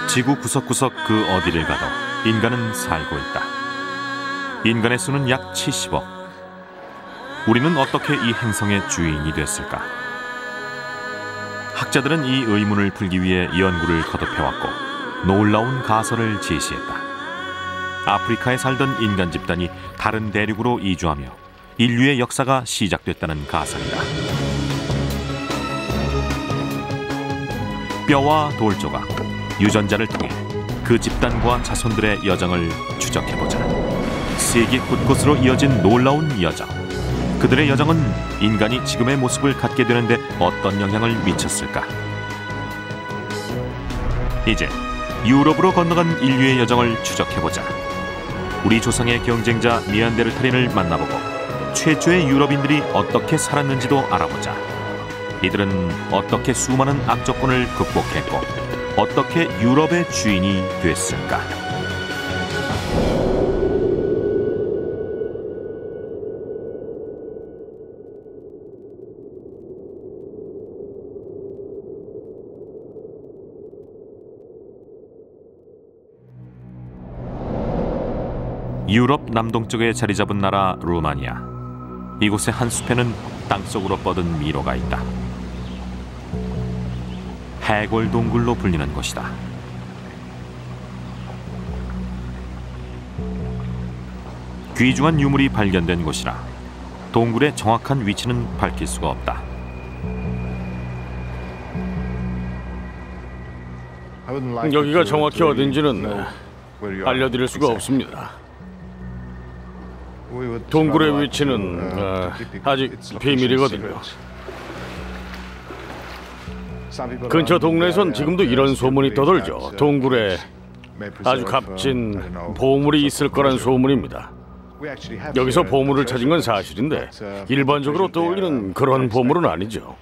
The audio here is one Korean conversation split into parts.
지구 구석구석 그 어디를 가도 인간은 살고 있다. 인간의 수는 약 70억. 우리는 어떻게 이 행성의 주인이 됐을까? 학자들은 이 의문을 풀기 위해 연구를 거듭해왔고 놀라운 가설을 제시했다. 아프리카에 살던 인간 집단이 다른 대륙으로 이주하며 인류의 역사가 시작됐다는 가설이다. 뼈와 돌 조각, 유전자를 통해 그 집단과 자손들의 여정을 추적해보자. 세계 곳곳으로 이어진 놀라운 여정. 그들의 여정은 인간이 지금의 모습을 갖게 되는데 어떤 영향을 미쳤을까? 이제 유럽으로 건너간 인류의 여정을 추적해보자. 우리 조상의 경쟁자 니안데르탈인을 만나보고 최초의 유럽인들이 어떻게 살았는지도 알아보자. 이들은 어떻게 수많은 악조건을 극복했고 어떻게 유럽의 주인이 됐을까? 유럽 남동쪽에 자리 잡은 나라 루마니아. 이곳의 한 숲에는 땅속으로 뻗은 미로가 있다. 해골 동굴로 불리는 곳이다. 귀중한 유물이 발견된 곳이라 동굴의 정확한 위치는 밝힐 수가 없다. 여기가 정확히 어딘지는 알려드릴 수가 없습니다. 동굴의 위치는 아직 비밀이거든요. 근처 동네에선 지금도 이런 소문이 떠돌죠. 동굴에 아주 값진 보물이 있을 거란 소문입니다. 여기서 보물을 찾은 건 사실인데 일반적으로 떠올리는 그런 보물은 아니죠.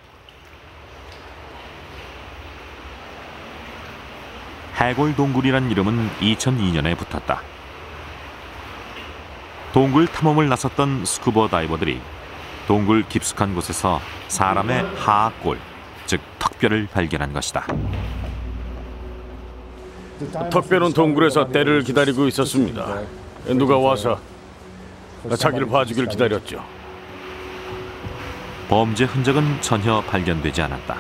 해골 동굴이란 이름은 2002년에 붙었다. 동굴 탐험을 나섰던 스쿠버 다이버들이 동굴 깊숙한 곳에서 사람의 하악골, 즉 턱뼈를 발견한 것이다. 턱뼈는 동굴에서 때를 기다리고 있었습니다. 누가 와서 자기를 봐주길 기다렸죠. 범죄 흔적은 전혀 발견되지 않았다.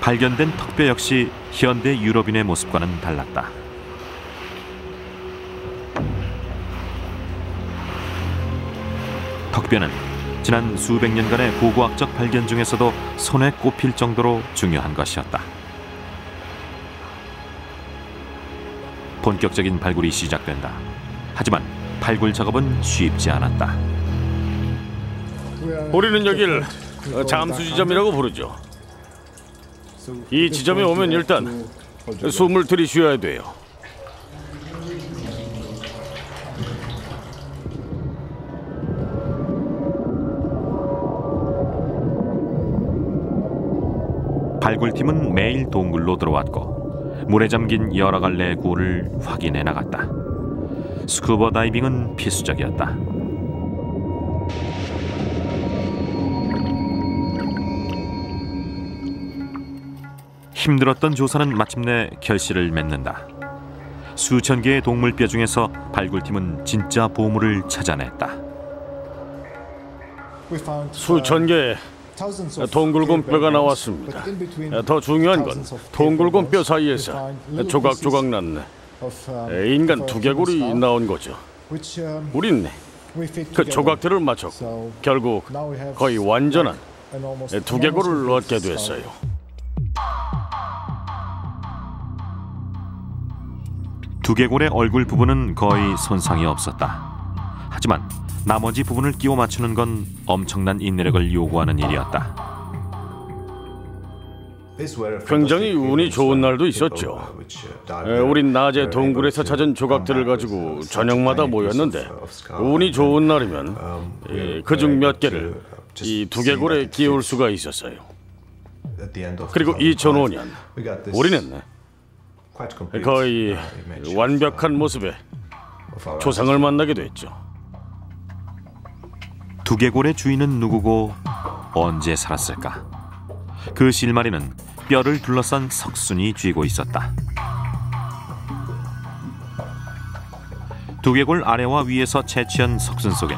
발견된 턱뼈 역시 현대 유럽인의 모습과는 달랐다. 턱뼈는 지난 수백 년간의 고고학적 발견 중에서도 손에 꼽힐 정도로 중요한 것이었다. 본격적인 발굴이 시작된다. 하지만 발굴 작업은 쉽지 않았다. 우리는 여길 잠수 지점이라고 부르죠. 이 지점에 오면 일단 숨을 들이쉬어야 돼요. 발굴팀은 매일 동굴로 들어왔고 물에 잠긴 여러 갈래의 굴을 확인해 나갔다. 스쿠버 다이빙은 필수적이었다. 힘들었던 조사는 마침내 결실을 맺는다. 수천 개의 동물뼈 중에서 발굴팀은 진짜 보물을 찾아냈다. 수천 개의 동굴곰뼈가 나왔습니다. 더 중요한 건 동굴곰뼈 사이에서 조각조각 난 인간 두개골이 나온 거죠. 우린 그 조각들을 맞췄고 결국 거의 완전한 두개골을 얻게 됐어요. 두개골의 얼굴 부분은 거의 손상이 없었다. 하지만 나머지 부분을 끼워 맞추는 건 엄청난 인내력을 요구하는 일이었다. 굉장히 운이 좋은 날도 있었죠. 우린 낮에 동굴에서 찾은 조각들을 가지고 저녁마다 모였는데 운이 좋은 날이면 그중 몇 개를 이 두개골에 끼울 수가 있었어요. 그리고 2005년 우리는 거의 완벽한 모습의 조상을 만나게 됐죠. 두개골의 주인은 누구고 언제 살았을까? 그 실마리는 뼈를 둘러싼 석순이 쥐고 있었다. 두개골 아래와 위에서 채취한 석순 속엔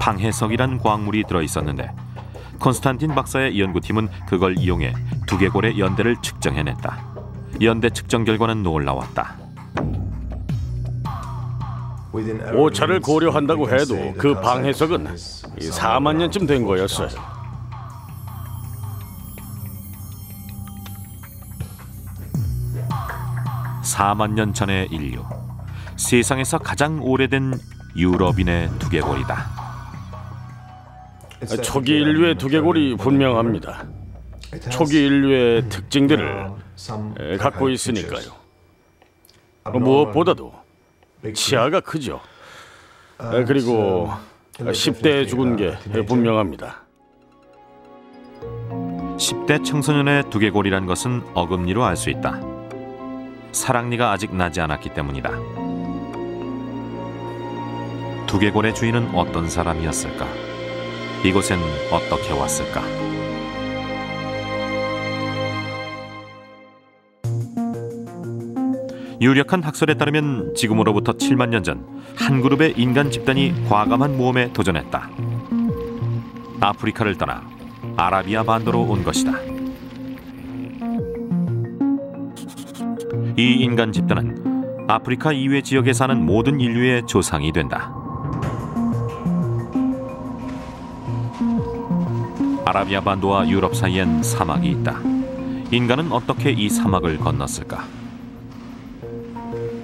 방해석이란 광물이 들어있었는데 콘스탄틴 박사의 연구팀은 그걸 이용해 두개골의 연대를 측정해냈다. 연대 측정 결과는 놀라웠다. 오차를 고려한다고 해도 그 방해석은 4만 년쯤 된 거였어요. (4만 년) 전의 인류, 세상에서 가장 오래된 유럽인의 두개골이다. 초기 인류의 두개골이 분명합니다. 초기 인류의 특징들을 갖고 있으니까요. 무엇보다도 치아가 크죠. 그리고 10대에 죽은 게 분명합니다. 10대 청소년의 두개골이란 것은 어금니로 알 수 있다. 사랑니가 아직 나지 않았기 때문이다. 두개골의 주인은 어떤 사람이었을까? 이곳엔 어떻게 왔을까? 유력한 학설에 따르면 지금으로부터 7만 년 전 한 그룹의 인간 집단이 과감한 모험에 도전했다. 아프리카를 떠나 아라비아 반도로 온 것이다. 이 인간 집단은 아프리카 이외 지역에 사는 모든 인류의 조상이 된다. 아라비아 반도와 유럽 사이엔 사막이 있다. 인간은 어떻게 이 사막을 건넜을까?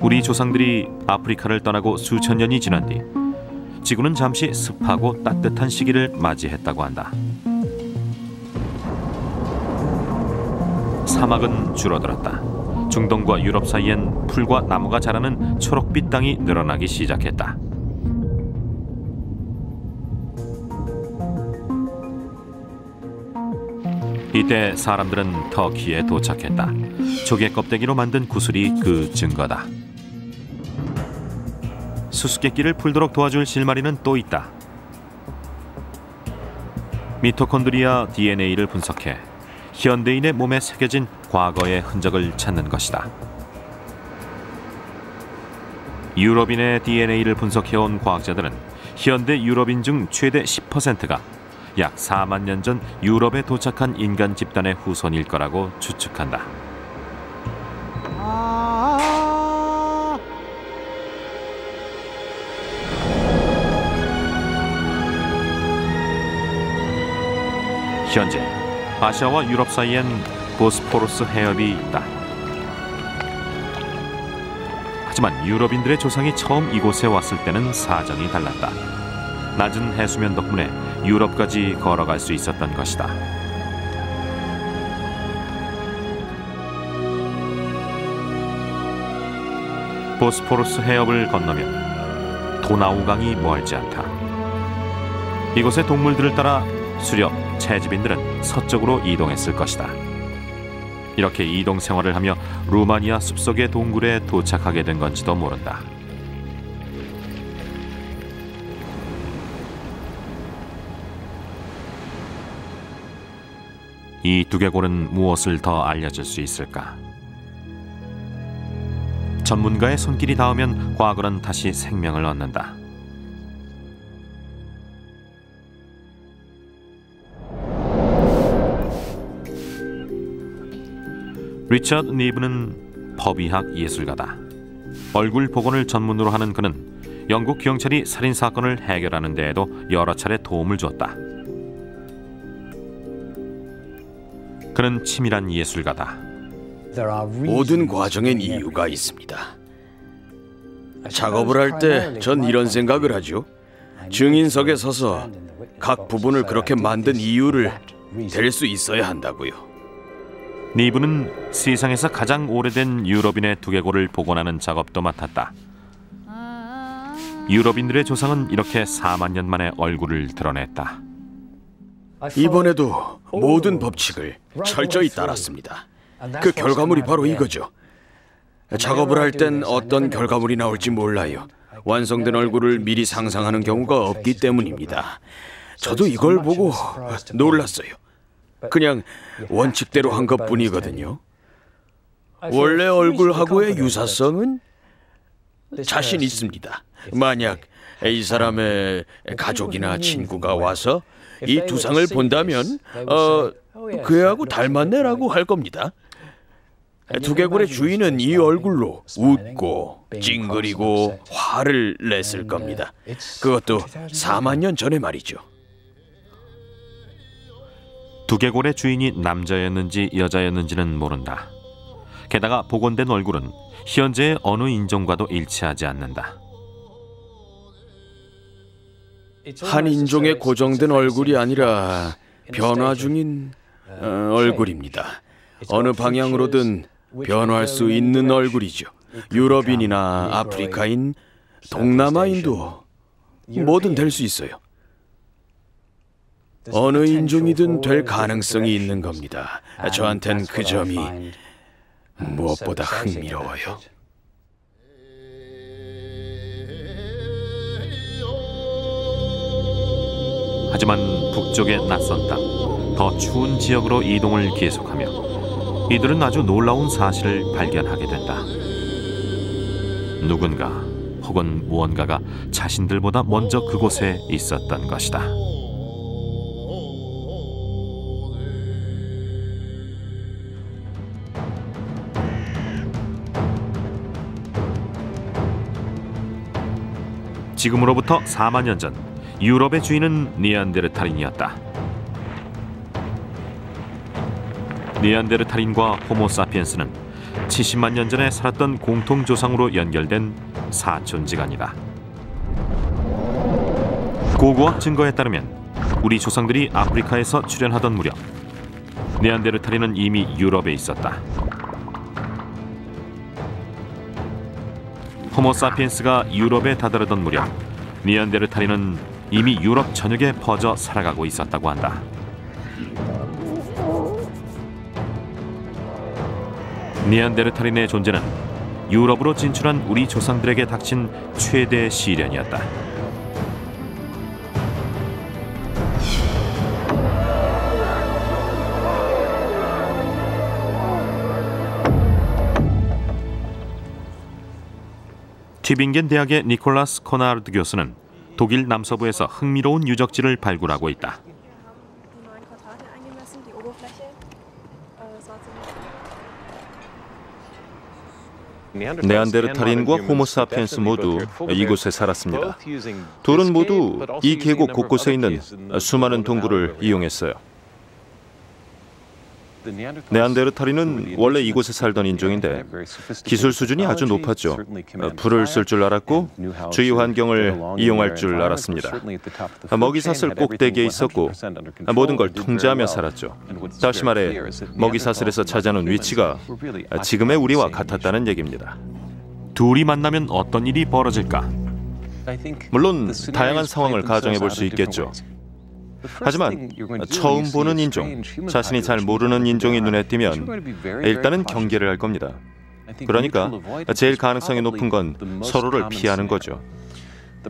우리 조상들이 아프리카를 떠나고 수천 년이 지난 뒤 지구는 잠시 습하고 따뜻한 시기를 맞이했다고 한다. 사막은 줄어들었다. 중동과 유럽 사이엔 풀과 나무가 자라는 초록빛 땅이 늘어나기 시작했다. 이때 사람들은 터키에 도착했다. 조개 껍데기로 만든 구슬이 그 증거다. 수수께끼를 풀도록 도와줄 실마리는 또 있다. 미토콘드리아 DNA를 분석해 현대인의 몸에 새겨진 과거의 흔적을 찾는 것이다. 유럽인의 DNA를 분석해온 과학자들은 현대 유럽인 중 최대 10%가 약 4만 년 전 유럽에 도착한 인간 집단의 후손일 거라고 추측한다. 현재 아시아와 유럽 사이엔 보스포러스 해협이 있다. 하지만 유럽인들의 조상이 처음 이곳에 왔을 때는 사정이 달랐다. 낮은 해수면 덕분에 유럽까지 걸어갈 수 있었던 것이다. 보스포러스 해협을 건너면 도나우강이 멀지 않다. 이곳의 동물들을 따라 수렵, 채집인들은 서쪽으로 이동했을 것이다. 이렇게 이동 생활을 하며 루마니아 숲속의 동굴에 도착하게 된 건지도 모른다. 이 두개골은 무엇을 더 알려줄 수 있을까? 전문가의 손길이 닿으면 과거는 다시 생명을 얻는다. 리처드 니브는 법의학 예술가다. 얼굴 복원을 전문으로 하는 그는 영국 경찰이 살인사건을 해결하는 데에도 여러 차례 도움을 줬다. 그는 치밀한 예술가다. 모든 과정엔 이유가 있습니다. 작업을 할 때 전 이런 생각을 하죠. 증인석에 서서 각 부분을 그렇게 만든 이유를 댈 수 있어야 한다고요. 니브는 세상에서 가장 오래된 유럽인의 두개골을 복원하는 작업도 맡았다. 유럽인들의 조상은 이렇게 4만 년 만에 얼굴을 드러냈다. 이번에도 모든 법칙을 철저히 따랐습니다. 그 결과물이 바로 이거죠. 작업을 할 땐 어떤 결과물이 나올지 몰라요. 완성된 얼굴을 미리 상상하는 경우가 없기 때문입니다. 저도 이걸 보고 놀랐어요. 그냥 원칙대로 한 것뿐이거든요. 원래 얼굴하고의 유사성은 자신 있습니다. 만약 이 사람의 가족이나 친구가 와서 이 두상을 본다면 그 애하고 닮았네라고 할 겁니다. 두개골의 주인은 이 얼굴로 웃고 찡그리고 화를 냈을 겁니다. 그것도 4만 년 전에 말이죠. 두개골의 주인이 남자였는지 여자였는지는 모른다. 게다가 복원된 얼굴은 현재의 어느 인종과도 일치하지 않는다. 한 인종의 고정된 얼굴이 아니라 변화 중인 얼굴입니다. 어느 방향으로든 변화할 수 있는 얼굴이죠. 유럽인이나 아프리카인, 동남아인도 뭐든 될 수 있어요. 어느 인종이든 될 가능성이 있는 겁니다. 저한텐 그 점이 무엇보다 흥미로워요. 하지만 북쪽의 낯선 땅, 더 추운 지역으로 이동을 계속하며 이들은 아주 놀라운 사실을 발견하게 된다. 누군가 혹은 무언가가 자신들보다 먼저 그곳에 있었던 것이다. 지금으로부터 4만 년 전, 유럽의 주인은 니안데르탈인이었다. 니안데르탈인과 호모사피엔스는 70만 년 전에 살았던 공통조상으로 연결된 사촌지간이다. 고고학 증거에 따르면 우리 조상들이 아프리카에서 출현하던 무렵 니안데르탈인은 이미 유럽에 있었다. 호모사피엔스가 유럽에 다다르던 무렵 니안데르탈인은 이미 유럽 전역에 퍼져 살아가고 있었다고 한다. 니안데르탈인의 존재는 유럽으로 진출한 우리 조상들에게 닥친 최대의 시련이었다. 튜빙겐 대학의 니콜라스 코나르드 교수는 독일 남서부에서 흥미로운 유적지를 발굴하고 있다. 네안데르탈인과 호모사피엔스 모두 이곳에 살았습니다. 둘은 모두 이 계곡 곳곳에 있는 수많은 동굴을 이용했어요. 네안데르탈인은 원래 이곳에 살던 인종인데 기술 수준이 아주 높았죠. 불을 쓸 줄 알았고 주위 환경을 이용할 줄 알았습니다. 먹이사슬 꼭대기에 있었고 모든 걸 통제하며 살았죠. 다시 말해 먹이사슬에서 차지하는 위치가 지금의 우리와 같았다는 얘기입니다. 둘이 만나면 어떤 일이 벌어질까? 물론 다양한 상황을 가정해 볼 수 있겠죠. 하지만 처음 보는 인종, 자신이 잘 모르는 인종이 눈에 띄면 일단은 경계를 할 겁니다. 그러니까 제일 가능성이 높은 건 서로를 피하는 거죠.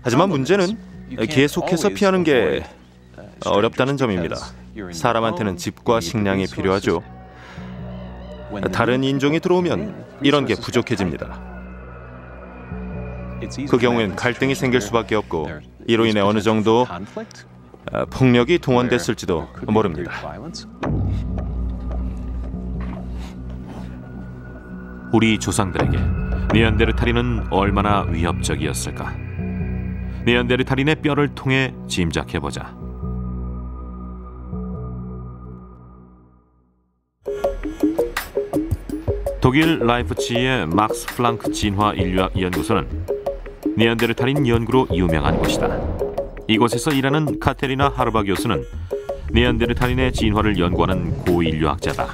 하지만 문제는 계속해서 피하는 게 어렵다는 점입니다. 사람한테는 집과 식량이 필요하죠. 다른 인종이 들어오면 이런 게 부족해집니다. 그 경우엔 갈등이 생길 수밖에 없고 이로 인해 어느 정도 폭력이 동원됐을지도 모릅니다. 우리 조상들에게 니안데르탈인은 얼마나 위협적이었을까? 니안데르탈인의 뼈를 통해 짐작해보자. 독일 라이프치히의 막스 플랑크 진화 인류학 연구소는 니안데르탈인 연구로 유명한 곳이다. 이곳에서 일하는 카테리나 하르바 교수는 니안데르탈인의 진화를 연구하는 고인류학자다.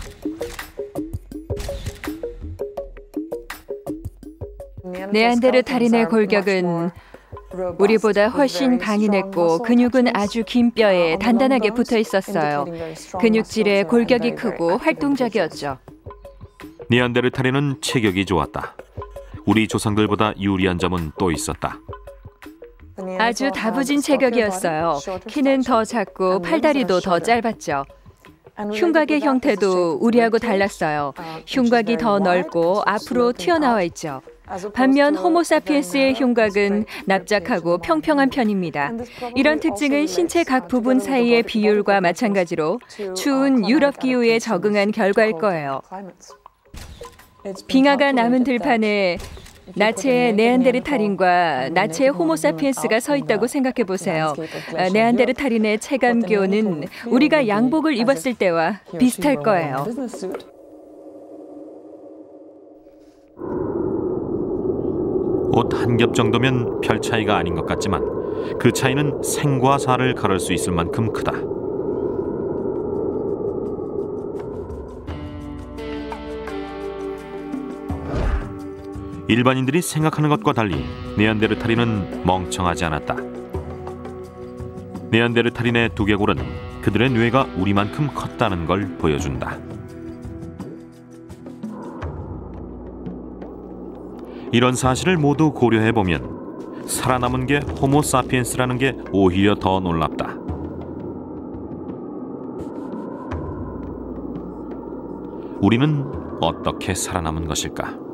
네안데르탈인의 골격은 우리보다 훨씬 강인했고 근육은 아주 긴 뼈에 단단하게 붙어 있었어요. 근육질에 골격이 크고 활동적이었죠. 니안데르탈인은 체격이 좋았다. 우리 조상들보다 유리한 점은 또 있었다. 아주 다부진 체격이었어요. 키는 더 작고 팔다리도 더 짧았죠. 흉곽의 형태도 우리하고 달랐어요. 흉곽이 더 넓고 앞으로 튀어나와 있죠. 반면 호모사피엔스의 흉곽은 납작하고 평평한 편입니다. 이런 특징은 신체 각 부분 사이의 비율과 마찬가지로 추운 유럽 기후에 적응한 결과일 거예요. 빙하가 남은 들판에 나체의 네안데르탈인과 나체의 호모사피엔스가 서 있다고 생각해 보세요. 네안데르탈인의 체감기온은 우리가 양복을 입었을 때와 비슷할 거예요. 옷 한 겹 정도면 별 차이가 아닌 것 같지만 그 차이는 생과 사를 가를 수 있을 만큼 크다. 일반인들이 생각하는 것과 달리 네안데르탈인은 멍청하지 않았다. 네안데르탈인의 두개골은 그들의 뇌가 우리만큼 컸다는 걸 보여준다. 이런 사실을 모두 고려해보면 살아남은 게 호모사피엔스라는 게 오히려 더 놀랍다. 우리는 어떻게 살아남은 것일까?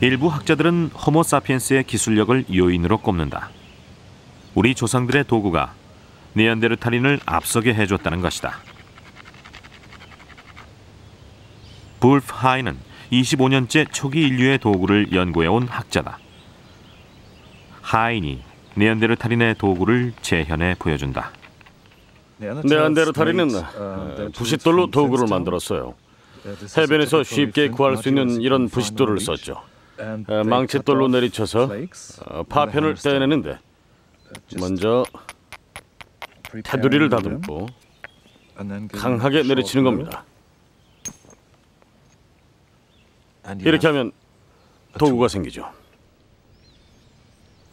일부 학자들은 호모사피엔스의 기술력을 요인으로 꼽는다. 우리 조상들의 도구가 네안데르탈인을 앞서게 해줬다는 것이다. 불프 하이는 25년째 초기 인류의 도구를 연구해온 학자다. 하인이 네안데르탈인의 도구를 재현해 보여준다. 네안데르탈인은 부싯돌로 도구를 만들었어요. 해변에서 쉽게 구할 수 있는 이런 부싯돌을 썼죠. 망칫돌로 내리쳐서 파편을 떼내는데 먼저 테두리를 다듬고 강하게 내리치는 겁니다. 이렇게 하면 도구가 생기죠.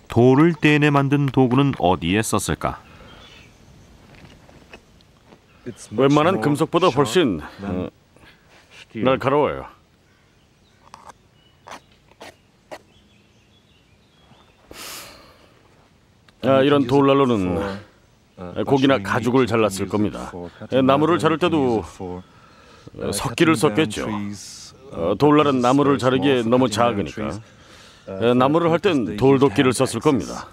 돌을 떼내 만든 도구는 어디에 썼을까? 웬만한 금속보다 훨씬 날카로워요. 이런 돌난로는 고기나 가죽을 잘랐을 겁니다. 나무를 자를 때도 석기를 썼겠죠. 돌날은 나무를 자르기에 너무 작으니까 나무를 할 땐 돌도끼를 썼을 겁니다.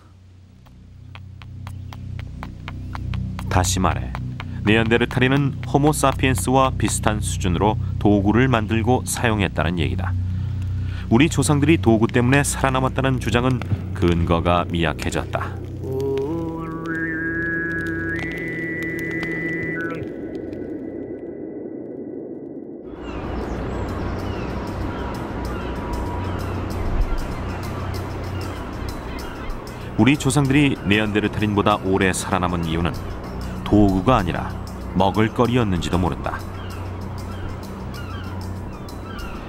다시 말해 네안데르탈인은 호모사피엔스와 비슷한 수준으로 도구를 만들고 사용했다는 얘기다. 우리 조상들이 도구 때문에 살아남았다는 주장은 근거가 미약해졌다. 우리 조상들이 네안데르탈인보다 오래 살아남은 이유는 도구가 아니라 먹을거리였는지도 모른다.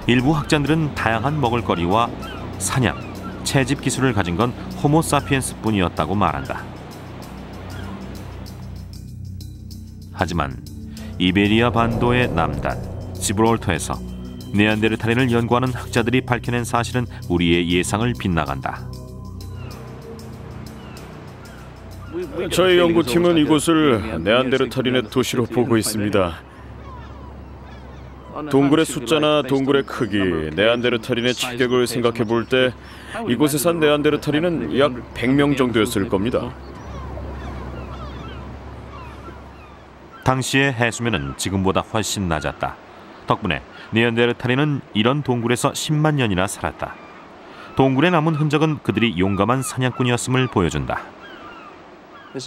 일부 학자들은 다양한 먹을거리와 사냥, 채집 기술을 가진 건 호모사피엔스뿐이었다고 말한다. 하지만 이베리아 반도의 남단 지브롤터에서 네안데르탈인을 연구하는 학자들이 밝혀낸 사실은 우리의 예상을 빗나간다. 저희 연구팀은 이곳을 네안데르탈인의 도시로 보고 있습니다. 동굴의 숫자나 동굴의 크기, 네안데르탈인의 체격을 생각해 볼 때 이곳에 산 네안데르탈인은 약 100명 정도였을 겁니다. 당시의 해수면은 지금보다 훨씬 낮았다. 덕분에 네안데르탈인은 이런 동굴에서 10만 년이나 살았다. 동굴에 남은 흔적은 그들이 용감한 사냥꾼이었음을 보여준다.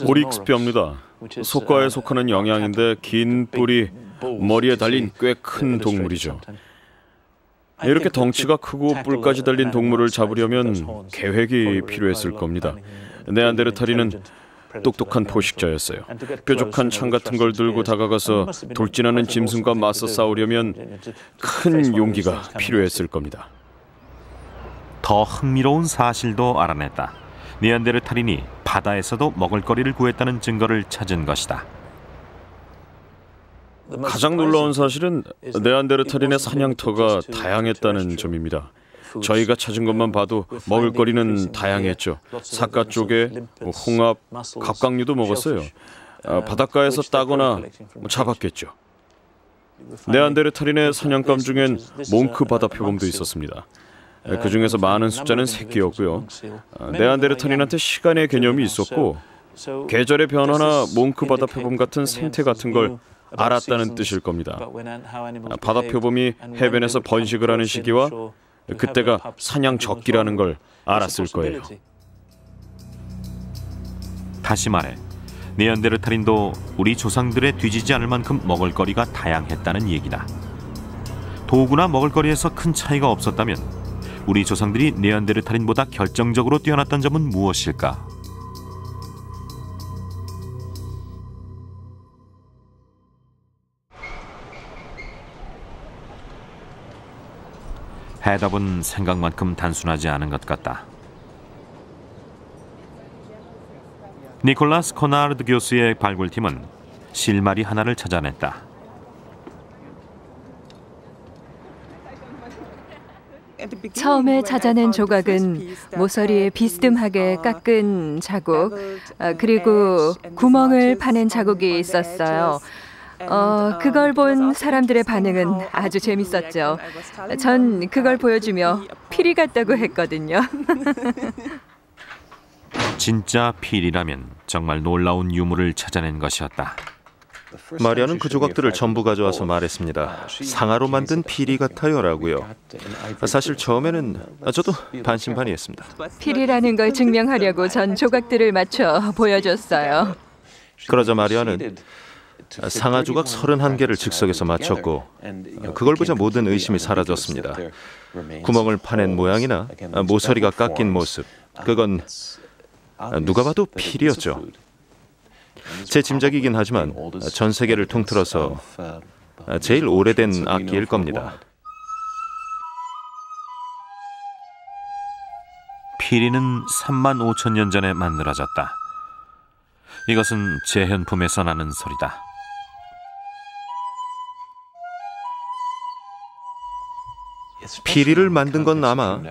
오릭스뼈입니다. 속과에 속하는 영양인데 긴 뿔이 머리에 달린 꽤 큰 동물이죠. 이렇게 덩치가 크고 뿔까지 달린 동물을 잡으려면 계획이 필요했을 겁니다. 네안데르탈인은 똑똑한 포식자였어요. 뾰족한 창 같은 걸 들고 다가가서 돌진하는 짐승과 맞서 싸우려면 큰 용기가 필요했을 겁니다. 더 흥미로운 사실도 알아냈다. 네안데르탈인이 바다에서도 먹을거리를 구했다는 증거를 찾은 것이다. 가장 놀라운 사실은 네안데르탈인의 사냥터가 다양했다는 점입니다. 저희가 찾은 것만 봐도 먹을거리는 다양했죠. 사과 쪽에 홍합, 갑각류도 먹었어요. 바닷가에서 따거나 잡았겠죠. 네안데르탈인의 사냥감 중엔 몽크 바다표범도 있었습니다. 그 중에서 많은 숫자는 새끼였고요. 네안데르탈인한테 시간의 개념이 있었고 계절의 변화나 몽크 바다표범 같은 생태 같은 걸 알았다는 뜻일 겁니다. 바다표범이 해변에서 번식을 하는 시기와 그때가 사냥 적기라는 걸 알았을 거예요. 다시 말해 네안데르탈인도 우리 조상들의 뒤지지 않을 만큼 먹을거리가 다양했다는 얘기다. 도구나 먹을거리에서 큰 차이가 없었다면 우리 조상들이 네안데르탈인보다 결정적으로 뛰어났던 점은 무엇일까? 해답은 생각만큼 단순하지 않은 것 같다. 니콜라스 코나르드 교수의 발굴팀은 실마리 하나를 찾아냈다. 처음에 찾아낸 조각은 모서리에 비스듬하게 깎은 자국, 그리고 구멍을 파낸 자국이 있었어요. 그걸 본 사람들의 반응은 아주 재밌었죠. 전 그걸 보여주며 피리 같다고 했거든요. 진짜 필이라면 정말 놀라운 유물을 찾아낸 것이었다. 마리아는 그 조각들을 전부 가져와서 말했습니다. 상아로 만든 피리 같아요라고요. 사실 처음에는 저도 반신반의했습니다. 필이라는 걸 증명하려고 전 조각들을 맞춰 보여줬어요. 그러자 마리아는 상아 조각 31개를 즉석에서 맞췄고 그걸 보자 모든 의심이 사라졌습니다. 구멍을 파낸 모양이나 모서리가 깎인 모습, 그건 누가 봐도 필이었죠. 제 짐작이긴 하지만 전 세계를 통틀어서 제일 오래된 악기일 겁니다. 피리는 35,000년 전에 만들어졌다. 이것은 재현품에서 나는 소리다. 피리를 만든 건 아마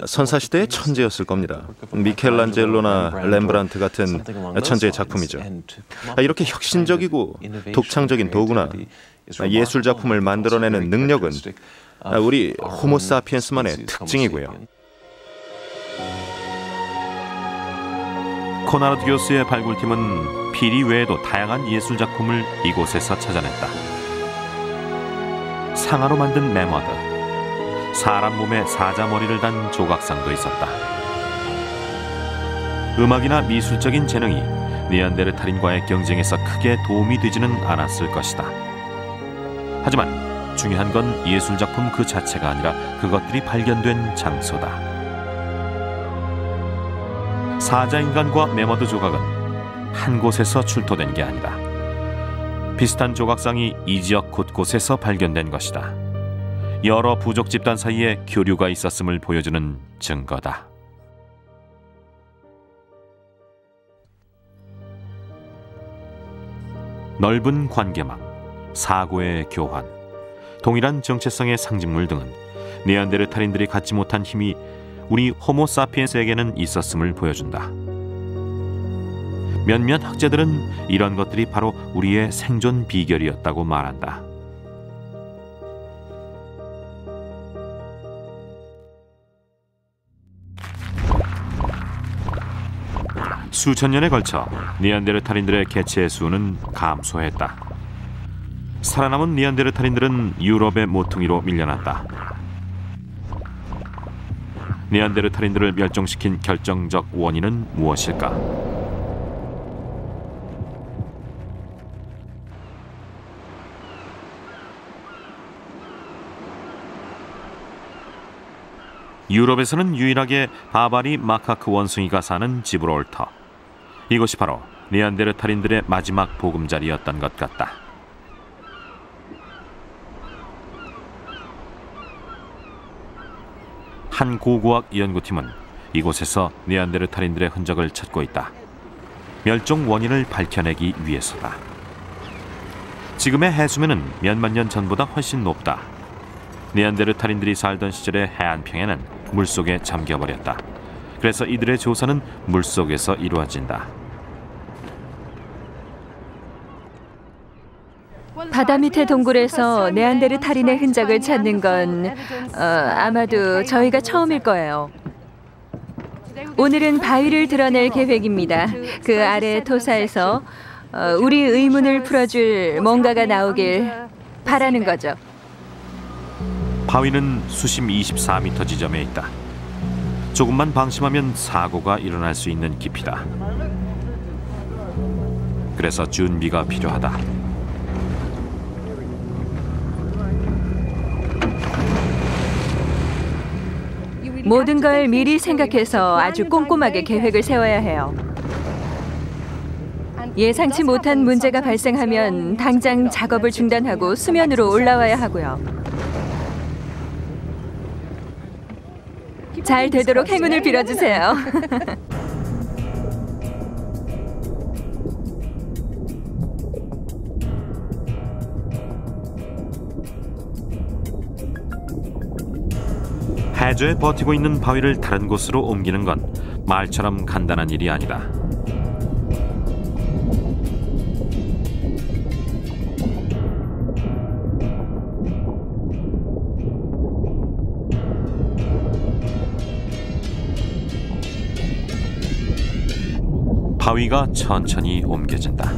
선사시대의 천재였을 겁니다. 미켈란젤로나 렘브란트 같은 천재의 작품이죠. 이렇게 혁신적이고 독창적인 도구나 예술 작품을 만들어내는 능력은 우리 호모사피엔스만의 특징이고요. 코나르드 교수의 발굴팀은 피리 외에도 다양한 예술 작품을 이곳에서 찾아냈다. 상아로 만든 매머드, 사람 몸에 사자머리를 단 조각상도 있었다. 음악이나 미술적인 재능이 네안데르탈인과의 경쟁에서 크게 도움이 되지는 않았을 것이다. 하지만 중요한 건 예술작품 그 자체가 아니라 그것들이 발견된 장소다. 사자인간과 매머드 조각은 한 곳에서 출토된 게 아니다. 비슷한 조각상이 이 지역 곳곳에서 발견된 것이다. 여러 부족 집단 사이에 교류가 있었음을 보여주는 증거다. 넓은 관계망, 사고의 교환, 동일한 정체성의 상징물 등은 네안데르탈인들이 갖지 못한 힘이 우리 호모사피엔스에게는 있었음을 보여준다. 몇몇 학자들은 이런 것들이 바로 우리의 생존 비결이었다고 말한다. 수천 년에 걸쳐 네안데르탈인들의 개체의 수는 감소했다. 살아남은 네안데르탈인들은 유럽의 모퉁이로 밀려났다. 네안데르탈인들을 멸종시킨 결정적 원인은 무엇일까? 유럽에서는 유일하게 바바리 마카크 원숭이가 사는 지브롤터. 이곳이 바로 네안데르탈인들의 마지막 보금자리였던 것 같다. 한 고고학 연구팀은 이곳에서 네안데르탈인들의 흔적을 찾고 있다. 멸종 원인을 밝혀내기 위해서다. 지금의 해수면은 몇만 년 전보다 훨씬 높다. 네안데르탈인들이 살던 시절의 해안평에는 물속에 잠겨버렸다. 그래서 이들의 조사는 물속에서 이루어진다. 바다 밑의 동굴에서 네안데르탈인의 흔적을 찾는 건 아마도 저희가 처음일 거예요. 오늘은 바위를 드러낼 계획입니다. 그 아래 토사에서 우리 의문을 풀어줄 뭔가가 나오길 바라는 거죠. 바위는 수심 24m 지점에 있다. 조금만 방심하면 사고가 일어날 수 있는 깊이다. 그래서 준비가 필요하다. 모든 걸 미리 생각해서 아주 꼼꼼하게 계획을 세워야 해요. 예상치 못한 문제가 발생하면 당장 작업을 중단하고 수면으로 올라와야 하고요. 잘 되도록 행운을 빌어주세요. 해저에 버티고 있는 바위를 다른 곳으로 옮기는 건 말처럼 간단한 일이 아니다. 바위가 천천히 옮겨진다.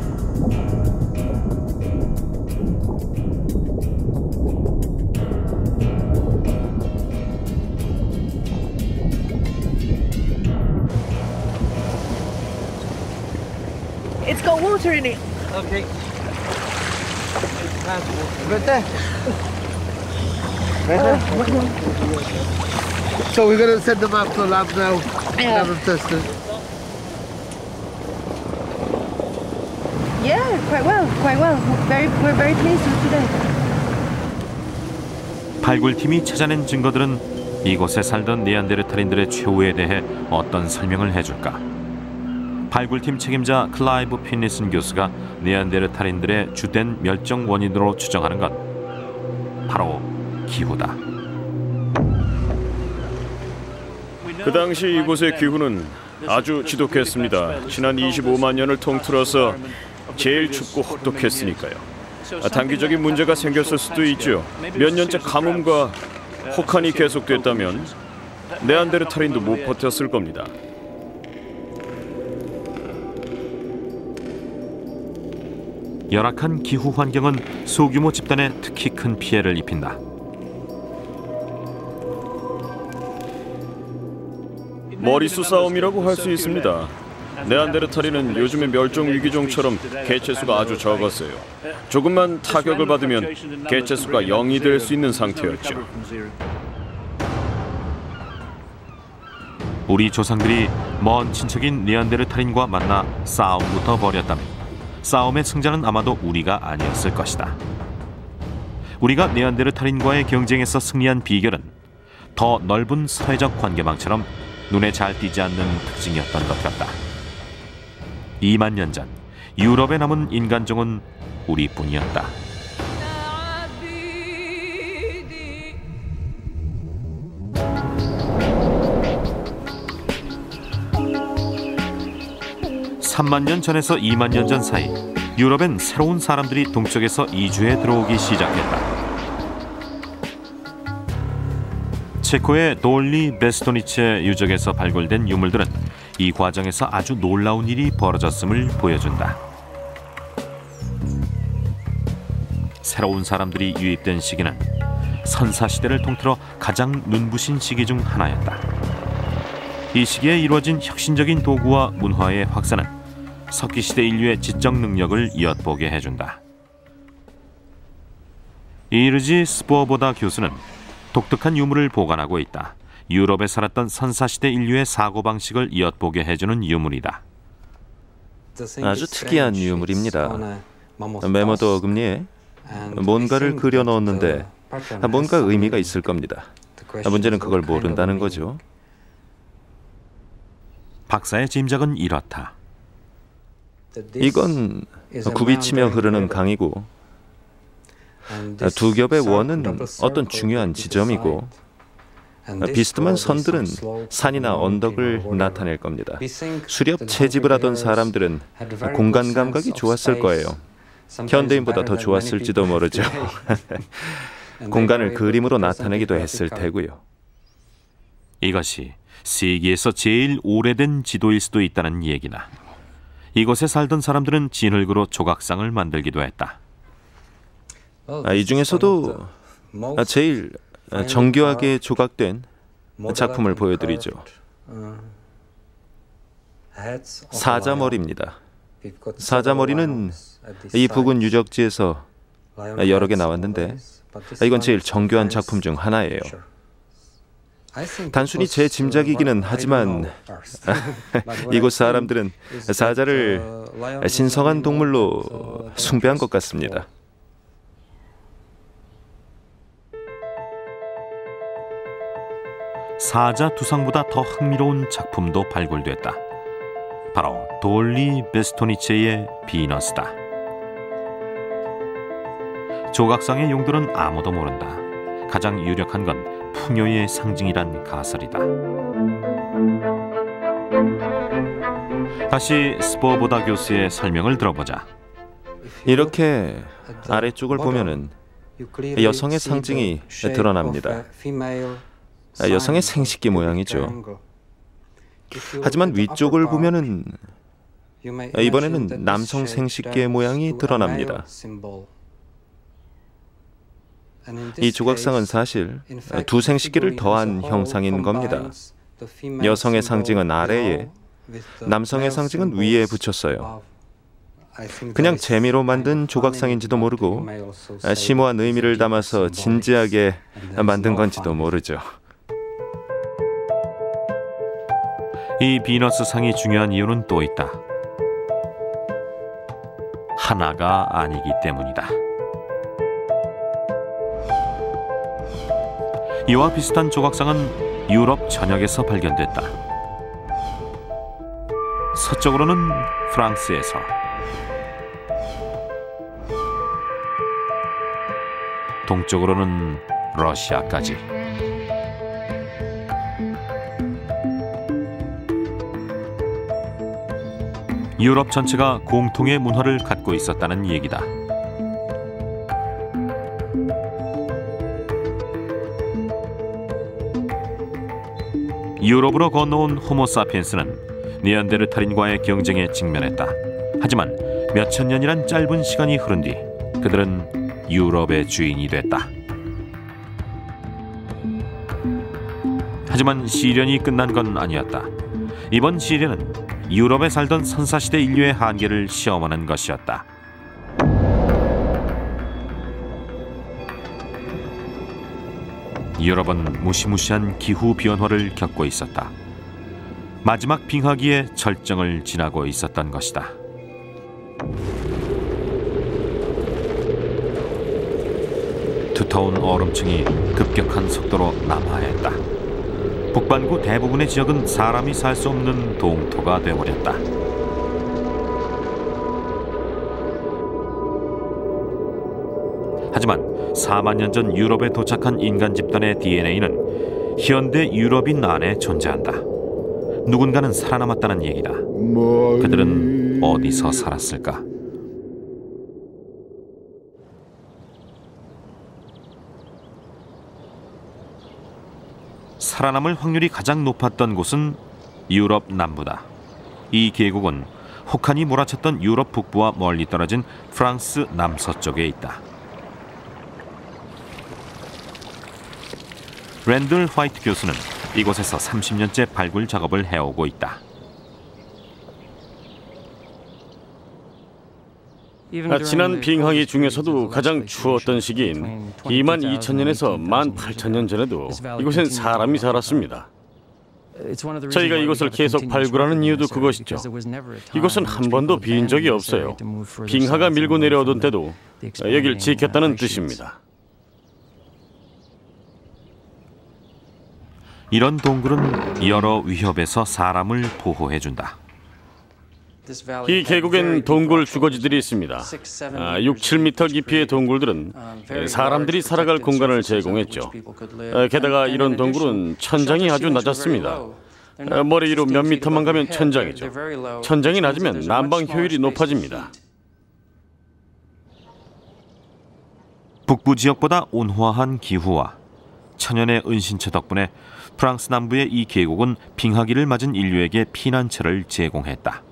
It's got water in it. Okay. Right there. Right there. So we're going to send them out to a lab now. Yeah. Have them tested. Yeah, quite well, quite well. We're very pleased with today. 발굴팀이 찾아낸 증거들은 이곳에 살던 네안데르탈인들의 최후에 대해 어떤 설명을 해줄까? 발굴팀 책임자 클라이브 핀니슨 교수가 네안데르탈인들의 주된 멸종 원인으로 추정하는 건 바로 기후다. 그 당시 이곳의 기후는 아주 지독했습니다. 지난 25만 년을 통틀어서 제일 춥고 혹독했으니까요. 단기적인 문제가 생겼을 수도 있죠. 몇 년째 가뭄과 혹한이 계속됐다면 네안데르탈인도 못 버텼을 겁니다. 열악한 기후 환경은 소규모 집단에 특히 큰 피해를 입힌다. 머릿수 싸움이라고 할 수 있습니다. 네안데르탈인은 요즘의 멸종 위기종처럼 개체수가 아주 적었어요. 조금만 타격을 받으면 개체수가 0이 될 수 있는 상태였죠. 우리 조상들이 먼 친척인 네안데르탈인과 만나 싸움부터 벌였다면 싸움의 승자는 아마도 우리가 아니었을 것이다. 우리가 네안데르탈인과의 경쟁에서 승리한 비결은 더 넓은 사회적 관계망처럼 눈에 잘 띄지 않는 특징이었던 것 같다. 2만 년 전 유럽에 남은 인간종은 우리뿐이었다. (3만 년) 전에서 2만 년 전 사이 유럽엔 새로운 사람들이 동쪽에서 이주해 들어오기 시작했다. 체코의 돌리 베스토니체 유적에서 발굴된 유물들은 이 과정에서 아주 놀라운 일이 벌어졌음을 보여준다. 새로운 사람들이 유입된 시기는 선사시대를 통틀어 가장 눈부신 시기 중 하나였다. 이 시기에 이루어진 혁신적인 도구와 문화의 확산은 석기시대 인류의 지적 능력을 엿보게 해준다. 이르지 스포보다 교수는 독특한 유물을 보관하고 있다. 유럽에 살았던 선사시대 인류의 사고방식을 엿보게 해주는 유물이다. 아주 특이한 유물입니다. 메모도 어금니에 뭔가를 그려 넣었는데 뭔가 의미가 있을 겁니다. 문제는 그걸 모른다는 거죠. 박사의 짐작은 이렇다. 이건 굽이치며 흐르는 강이고 두 겹의 원은 어떤 중요한 지점이고 비스듬한 선들은 산이나 언덕을 나타낼 겁니다. 수렵 채집을 하던 사람들은 공간 감각이 좋았을 거예요. 현대인보다 더 좋았을지도 모르죠. 공간을 그림으로 나타내기도 했을 테고요. 이것이 세계에서 제일 오래된 지도일 수도 있다는 얘기나 이곳에 살던 사람들은 진흙으로 조각상을 만들기도 했다. 이 중에서도 제일 정교하게 조각된 작품을 보여드리죠. 사자머리입니다. 사자머리는 이 부근 유적지에서 여러 개 나왔는데 이건 제일 정교한 작품 중 하나예요. 단순히 제 짐작이기는 하지만 이곳 사람들은 사자를 신성한 동물로 숭배한 것 같습니다. 사자 두상보다 더 흥미로운 작품도 발굴됐다. 바로 돌리 베스토니체의 비너스다. 조각상의 용도는 아무도 모른다. 가장 유력한 건 풍요의 상징이란 가설이다. 다시 스포보다 교수의 설명을 들어보자. 이렇게 아래쪽을 보면은 여성의 상징이 드러납니다. 여성의 생식기 모양이죠. 하지만 위쪽을 보면은 이번에는 남성 생식기의 모양이 드러납니다. 이 조각상은 사실 두 생식기를 더한 형상인 겁니다. 여성의 상징은 아래에, 남성의 상징은 위에 붙였어요. 그냥 재미로 만든 조각상인지도 모르고 심오한 의미를 담아서 진지하게 만든 건지도 모르죠. 이 비너스 상이 중요한 이유는 또 있다. 하나가 아니기 때문이다. 이와 비슷한 조각상은 유럽 전역에서 발견됐다. 서쪽으로는 프랑스에서, 동쪽으로는 러시아까지. 유럽 전체가 공통의 문화를 갖고 있었다는 얘기다. 유럽으로 건너온 호모사피엔스는 네안데르탈인과의 경쟁에 직면했다. 하지만 몇천 년이란 짧은 시간이 흐른 뒤 그들은 유럽의 주인이 됐다. 하지만 시련이 끝난 건 아니었다. 이번 시련은 유럽에 살던 선사시대 인류의 한계를 시험하는 것이었다. 유럽은 무시무시한 기후 변화를 겪고 있었다. 마지막 빙하기의 절정을 지나고 있었던 것이다. 두터운 얼음층이 급격한 속도로 남하했다. 북반구 대부분의 지역은 사람이 살 수 없는 동토가 되어버렸다. 하지만 4만 년 전 유럽에 도착한 인간 집단의 DNA는 현대 유럽인 안에 존재한다. 누군가는 살아남았다는 얘기다. 그들은 어디서 살았을까? 살아남을 확률이 가장 높았던 곳은 유럽 남부다. 이 계곡은 혹한이 몰아쳤던 유럽 북부와 멀리 떨어진 프랑스 남서쪽에 있다. 랜들 화이트 교수는 이곳에서 30년째 발굴 작업을 해오고 있다. 지난 빙하기 중에서도 가장 추웠던 시기인 22,000년에서 18,000년 전에도 이곳엔 사람이 살았습니다. 저희가 이곳을 계속 발굴하는 이유도 그것이죠. 이곳은 한 번도 빈 적이 없어요. 빙하가 밀고 내려오던 때도 여길 지켰다는 뜻입니다. 이런 동굴은 여러 위협에서 사람을 보호해준다. 이 계곡엔 동굴 주거지들이 있습니다. 6, 7m 깊이의 동굴들은 사람들이 살아갈 공간을 제공했죠. 게다가 이런 동굴은 천장이 아주 낮았습니다. 머리 위로 몇 미터만 가면 천장이죠. 천장이 낮으면 난방 효율이 높아집니다. 북부 지역보다 온화한 기후와 천연의 은신처 덕분에 프랑스 남부의 이 계곡은 빙하기를 맞은 인류에게 피난처를 제공했다.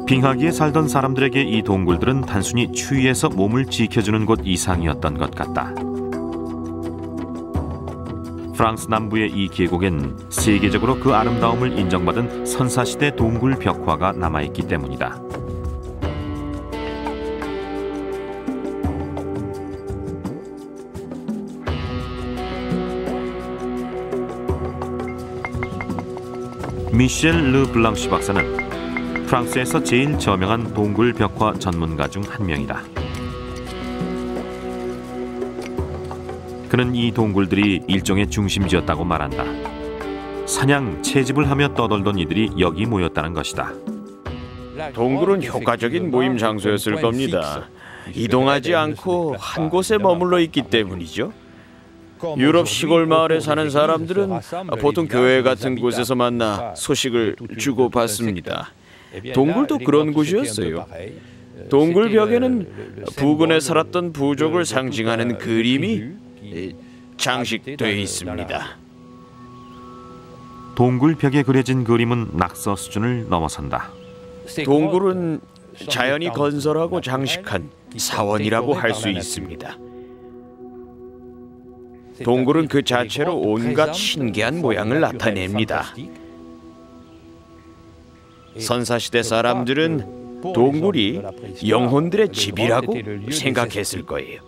빙하기에 살던 사람들에게 이 동굴들은 단순히 추위에서 몸을 지켜주는 곳 이상이었던 것 같다. 프랑스 남부의 이 계곡엔 세계적으로 그 아름다움을 인정받은 선사시대 동굴 벽화가 남아있기 때문이다. 미셸 르 블랑시 박사는 프랑스에서 제일 저명한 동굴 벽화 전문가 중 한 명이다. 그는 이 동굴들이 일종의 중심지였다고 말한다. 사냥, 채집을 하며 떠돌던 이들이 여기 모였다는 것이다. 동굴은 효과적인 모임 장소였을 겁니다. 이동하지 않고 한 곳에 머물러 있기 때문이죠. 유럽 시골 마을에 사는 사람들은 보통 교회 같은 곳에서 만나 소식을 주고받습니다. 동굴도 그런 곳이었어요. 동굴 벽에는 부근에 살았던 부족을 상징하는 그림이 장식되어 있습니다. 동굴 벽에 그려진 그림은 낙서 수준을 넘어선다. 동굴은 자연이 건설하고 장식한 사원이라고 할 수 있습니다. 동굴은 그 자체로 온갖 신기한 모양을 나타냅니다. 선사시대 사람들은 동굴이 영혼들의 집이라고 생각했을 거예요.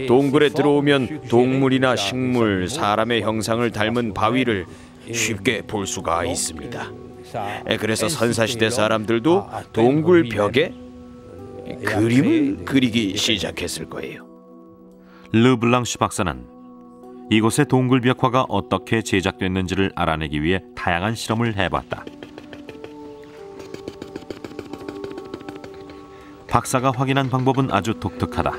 동굴에 들어오면 동물이나 식물, 사람의 형상을 닮은 바위를 쉽게 볼 수가 있습니다. 그래서 선사시대 사람들도 동굴 벽에 그림을 그리기 시작했을 거예요. 르 블랑시 박사는 이곳의 동굴 벽화가 어떻게 제작됐는지를 알아내기 위해 다양한 실험을 해봤다. 박사가 확인한 방법은 아주 독특하다.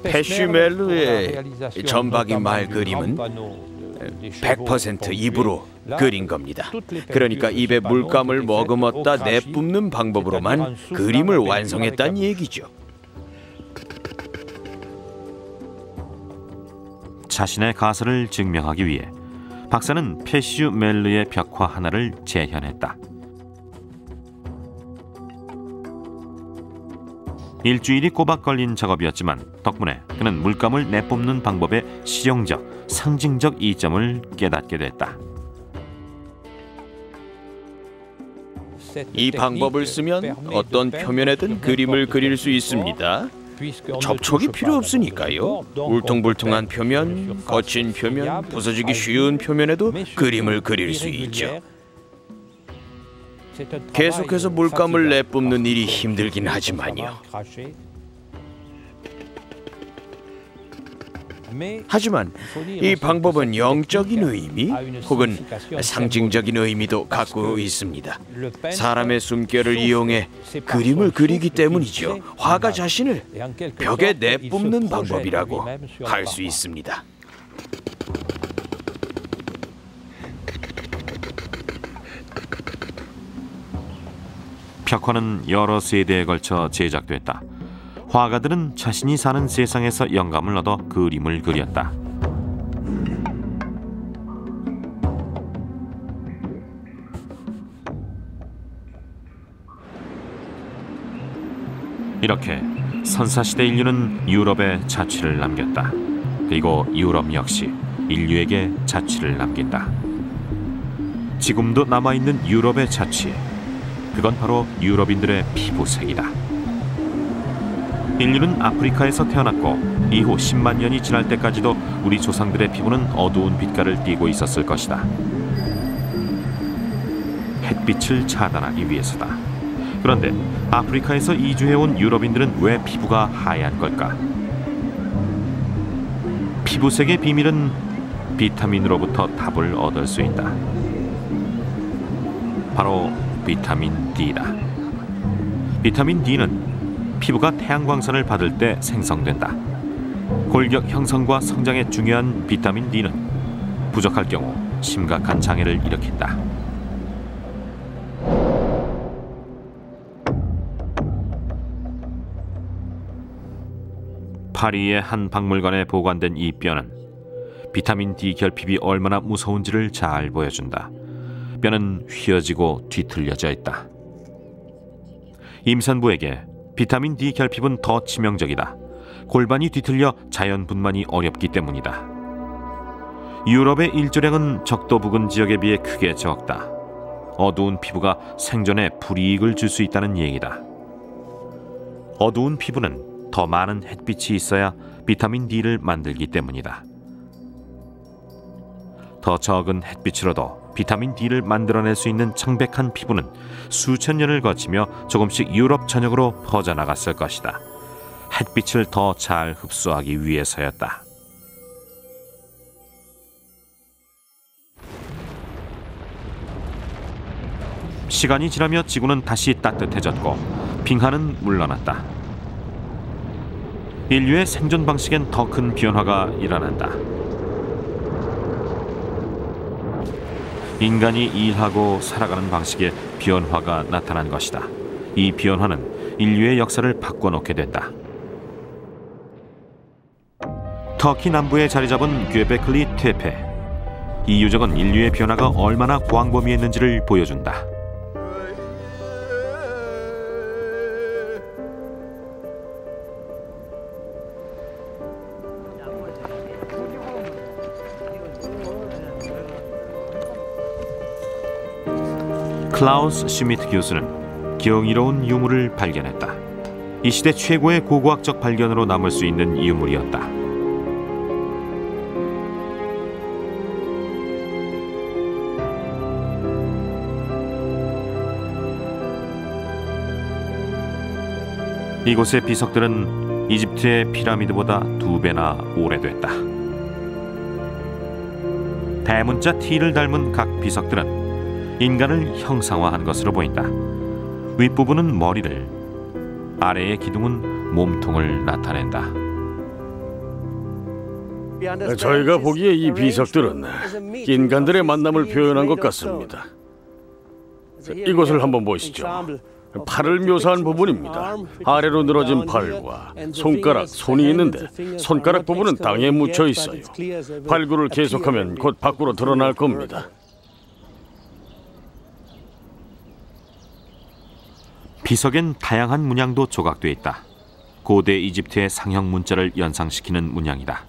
페슈멜르의 점박이 말 그림은 100% 입으로 그린 겁니다. 그러니까 입에 물감을 머금었다 내뿜는 방법으로만 그림을 완성했다는 얘기죠. 자신의 가설을 증명하기 위해 박사는 페슈멜르의 벽화 하나를 재현했다. 일주일이 꼬박 걸린 작업이었지만 덕분에 그는 물감을 내뿜는 방법의 실용적, 상징적 이점을 깨닫게 됐다. 이 방법을 쓰면 어떤 표면에든 그림을 그릴 수 있습니다. 접촉이 필요 없으니까요. 울퉁불퉁한 표면, 거친 표면, 부서지기 쉬운 표면에도 그림을 그릴 수 있죠. 계속해서 물감을 내뿜는 일이 힘들긴 하지만요. 하지만 이 방법은 영적인 의미 혹은 상징적인 의미도 갖고 있습니다. 사람의 숨결을 이용해 그림을 그리기 때문이죠. 화가 자신을 벽에 내뿜는 방법이라고 할 수 있습니다. 벽화는 여러 세대에 걸쳐 제작됐다. 화가들은 자신이 사는 세상에서 영감을 얻어 그림을 그렸다. 이렇게 선사시대 인류는 유럽에 자취를 남겼다. 그리고 유럽 역시 인류에게 자취를 남긴다. 지금도 남아있는 유럽의 자취, 그건 바로 유럽인들의 피부색이다. 인류는 아프리카에서 태어났고 이후 10만 년이 지날 때까지도 우리 조상들의 피부는 어두운 빛깔을 띠고 있었을 것이다. 햇빛을 차단하기 위해서다. 그런데 아프리카에서 이주해온 유럽인들은 왜 피부가 하얀 걸까? 피부색의 비밀은 비타민으로부터 답을 얻을 수 있다. 바로 비타민 D다. 비타민 D는 피부가 태양광선을 받을 때 생성된다. 골격 형성과 성장에 중요한 비타민 D는 부족할 경우 심각한 장애를 일으킨다. 파리의 한 박물관에 보관된 이 뼈는 비타민 D 결핍이 얼마나 무서운지를 잘 보여준다. 뼈는 휘어지고 뒤틀려져 있다. 임산부에게 비타민 D 결핍은 더 치명적이다. 골반이 뒤틀려 자연 분만이 어렵기 때문이다. 유럽의 일조량은 적도 부근 지역에 비해 크게 적다. 어두운 피부가 생존에 불이익을 줄 수 있다는 얘기다. 어두운 피부는 더 많은 햇빛이 있어야 비타민 D를 만들기 때문이다. 더 적은 햇빛으로도 비타민 D를 만들어낼 수 있는 청백한 피부는 수천 년을 거치며 조금씩 유럽 전역으로 퍼져나갔을 것이다. 햇빛을 더 잘 흡수하기 위해서였다. 시간이 지나며 지구는 다시 따뜻해졌고 빙하는 물러났다. 인류의 생존 방식엔 더 큰 변화가 일어난다. 인간이 일하고 살아가는 방식에 변화가 나타난 것이다. 이 변화는 인류의 역사를 바꿔놓게 된다. 터키 남부에 자리 잡은 꾀베클리 테페. 이 유적은 인류의 변화가 얼마나 광범위했는지를 보여준다. 클라우스 슈미트 교수는 경이로운 유물을 발견했다. 이 시대 최고의 고고학적 발견으로 남을 수 있는 유물이었다. 이곳의 비석들은 이집트의 피라미드보다 2배나 오래됐다. 대문자 T를 닮은 각 비석들은 인간을 형상화한 것으로 보인다. 윗부분은 머리를, 아래의 기둥은 몸통을 나타낸다. 저희가 보기에 이 비석들은 인간들의 만남을 표현한 것 같습니다. 이것을 한번 보시죠. 팔을 묘사한 부분입니다. 아래로 늘어진 팔과 손가락, 손이 있는데 손가락 부분은 땅에 묻혀 있어요. 발굴을 계속하면 곧 밖으로 드러날 겁니다. 비석엔 다양한 문양도 조각돼 있다. 고대 이집트의 상형 문자를 연상시키는 문양이다.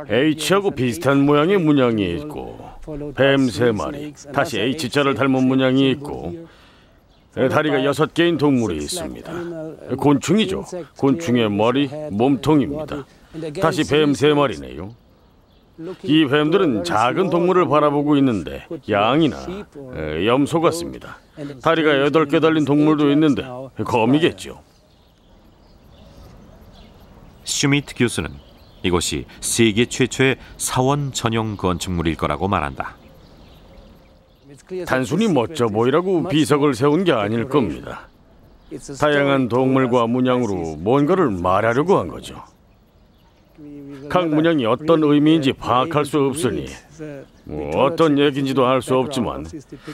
H하고 비슷한 모양의 문양이 있고 뱀 3마리, 다시 H자를 닮은 문양이 있고 다리가 6개인 동물이 있습니다. 곤충이죠. 곤충의 머리, 몸통입니다. 다시 뱀 3마리네요. 이 뱀들은 작은 동물을 바라보고 있는데 양이나 염소 같습니다. 다리가 8개 달린 동물도 있는데 거미겠죠. 슈미트 교수는 이곳이 세계 최초의 사원 전용 건축물일 거라고 말한다. 단순히 멋져 보이라고 비석을 세운 게 아닐 겁니다. 다양한 동물과 문양으로 뭔가를 말하려고 한 거죠. 각 문양이 어떤 의미인지 파악할 수 없으니 어떤 얘기인지도 알 수 없지만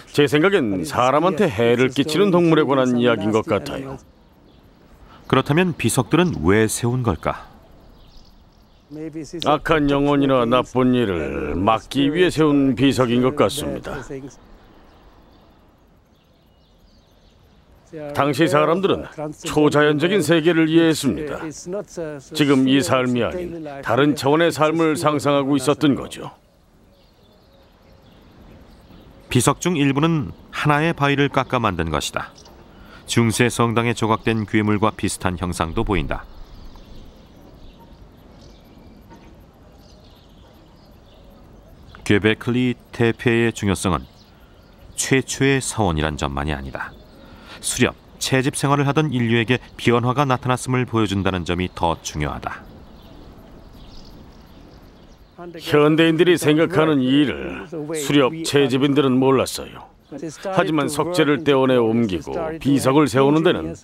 제 생각엔 사람한테 해를 끼치는 동물에 관한 이야기인 것 같아요. 그렇다면 비석들은 왜 세운 걸까? 악한 영혼이나 나쁜 일을 막기 위해 세운 비석인 것 같습니다. 당시 사람들은 초자연적인 세계를 이해했습니다. 지금 이 삶이 아닌 다른 차원의 삶을 상상하고 있었던 거죠. 비석 중 일부는 하나의 바위를 깎아 만든 것이다. 중세 성당에 조각된 괴물과 비슷한 형상도 보인다. 꾀베클리 테페의 중요성은 최초의 사원이란 점만이 아니다. 수렵, 채집 생활을 하던 인류에게 변화가 나타났음을 보여준다는 점이 더 중요하다. 현대인들이 생각하는 이 일을 수렵 채집인들은 몰랐어요. 하지만 석재를 떼어내 옮기고 비석을 세우는 데는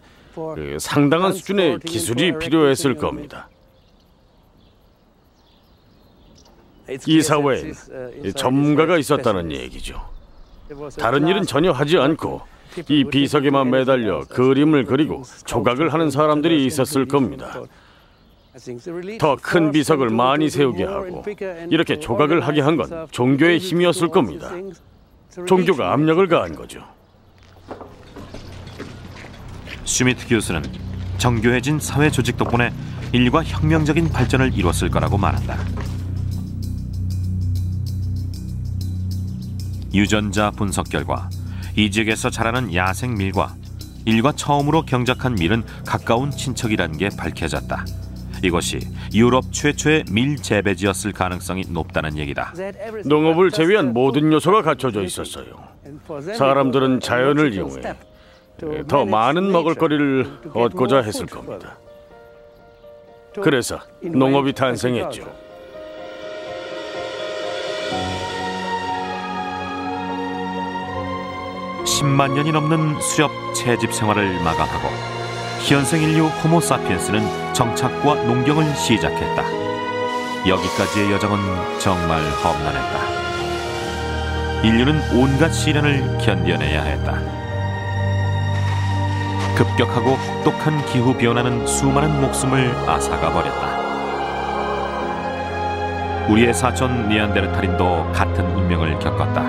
상당한 수준의 기술이 필요했을 겁니다. 이 사회엔 전문가가 있었다는 얘기죠. 다른 일은 전혀 하지 않고 이 비석에만 매달려 그림을 그리고 조각을 하는 사람들이 있었을 겁니다. 더 큰 비석을 많이 세우게 하고 이렇게 조각을 하게 한 건 종교의 힘이었을 겁니다. 종교가 압력을 가한 거죠. 슈미트 교수는 정교해진 사회 조직 덕분에 인류가 혁명적인 발전을 이뤘을 거라고 말한다. 유전자 분석 결과 이 지역에서 자라는 야생 밀과 인류가 처음으로 경작한 밀은 가까운 친척이라는 게 밝혀졌다. 이것이 유럽 최초의 밀 재배지였을 가능성이 높다는 얘기다. 농업을 제외한 모든 요소가 갖춰져 있었어요. 사람들은 자연을 이용해 더 많은 먹을거리를 얻고자 했을 겁니다. 그래서 농업이 탄생했죠. 10만 년이 넘는 수렵 채집 생활을 마감하고 현생 인류 호모사피엔스는 정착과 농경을 시작했다. 여기까지의 여정은 정말 험난했다. 인류는 온갖 시련을 견뎌내야 했다. 급격하고 혹독한 기후 변화는 수많은 목숨을 앗아가 버렸다. 우리의 사촌 니안데르탈인도 같은 운명을 겪었다.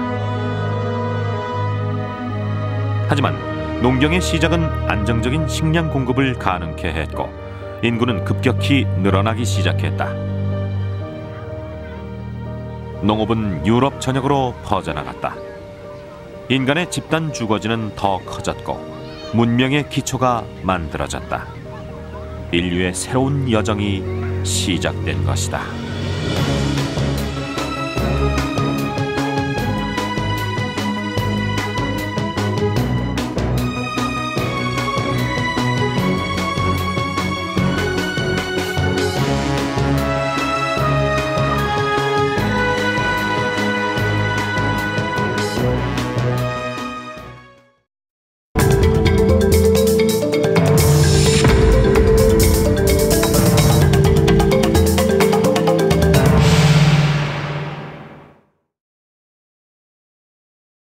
하지만 농경의 시작은 안정적인 식량 공급을 가능케 했고 인구는 급격히 늘어나기 시작했다. 농업은 유럽 전역으로 퍼져나갔다. 인간의 집단 주거지는 더 커졌고 문명의 기초가 만들어졌다. 인류의 새로운 여정이 시작된 것이다.